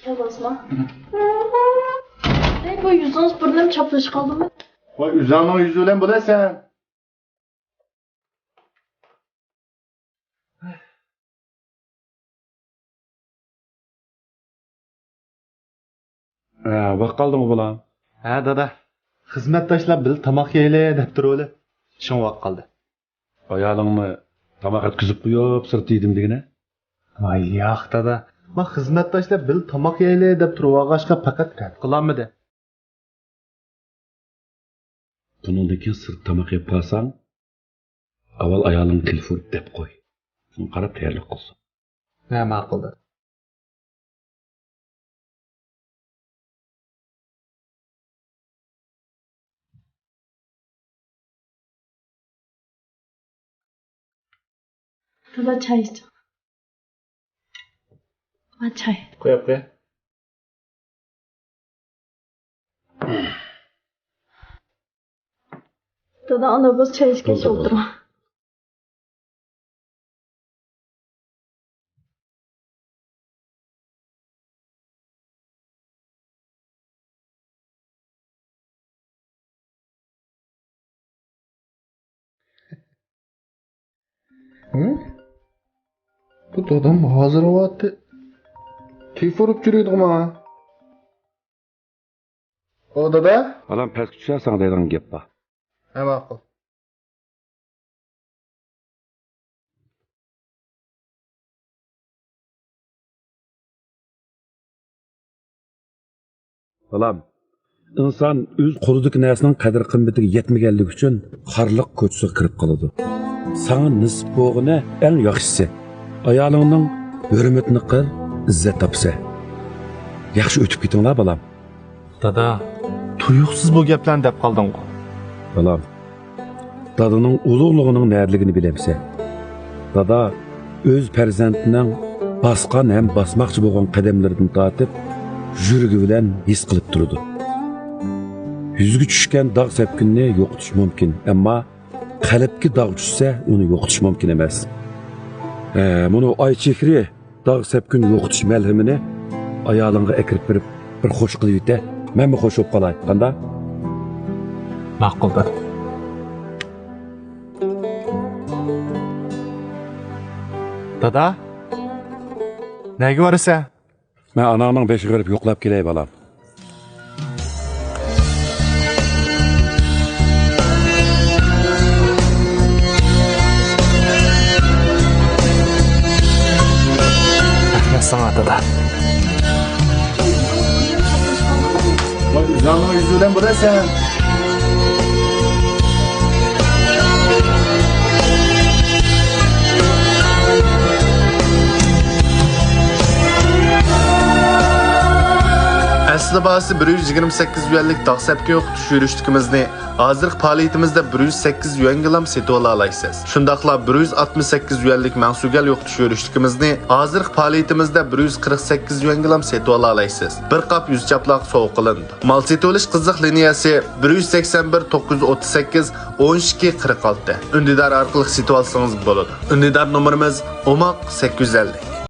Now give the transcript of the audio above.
Gel basma. Bu yüzünüz burnum çapış kaldı mı? Vay üzerine yüzüyle bu da sen. Vaqt qoldingmi bolam? Ha dada. Xizmat tashlab bil tomoq yeyle deb turuvdi. Shun vaqt qoldi. Ayolingni tomoq yetkazib qo'yib, sirt yedim degina. Voy yo'q dada. Men xizmat tashlab bil tomoq yeyle deb turuvag'ashqa faqat rad qilolmadi. Bundan keyin sirt tomoq yeb qolsang, avval ayolingni telefon deb qo'y. Shuni qarab tayyorlik qilsin. Ha ma'qul dada. Dada çay iç. Ha çay. Qo'yib qo'y. Dada ana biz çay içkeç Oldu, oldurma. Bu dadam hozir o'tdi. Telefon urib yuradi ma. O dada? Bolam pastga tusharsan deydigan gap bor. Ha ma'qul. Bolam, inson o'z qo'lidagi narsaning qadr-qimmatiga yetmaganligi uchun xorliq ko'chasiga kirib qoladi. Sana nisb bo'lgani eng yaxshisi. Ayolingning hurmatini qil, izzat topsa. Yaxshi o'tib ketinglar bolam. Dada, tuyuqsiz bu gaplarni deb qolding-ku. Bolam, dadaning ulug'lig'ining närligini bilamsan. Dada o'z farzandining bosgan ham bosmoqchi bo'lgan qadamlaridan tortib, yuragi bilan his qilib turdi. Yuzga tushgan dog' sepkinni yo'qotish mumkin, ammo qalbga dog' tushsa, uni yo'qotish mumkin emas. Buni oy chehri dog' sepkin yo'qotish malhimini ayolingga akirib bir xo'sh qilib yeta. Men mi xo'sh bo'lib qolay, qanda? Ma'qul dada. Dada? Nega borasan? Men anamning beshiga kirib yo'qlab kelay bolam. Rahmat sana dada. Vay üzerine yüzüyle bu da sen. Asli bahsi 128 yuanlik dağ sepki yo'qotish yurishligimizni hozirgi faoliyatimizda 108 yuanga ham setib ola olasiz. Shundaqla 168 yuanlik mansugal yo'qotish yurishligimizni hozirgi faoliyatimizda 148 yuanga ham setib ola olasiz. Bir qap yuz chaplaq sovuq qilindi. Mal setib olish qiziq liniyasi 181 938 12 46. Undidar orqali setib olsangiz bo'ladi. Undidar nomerimiz 850.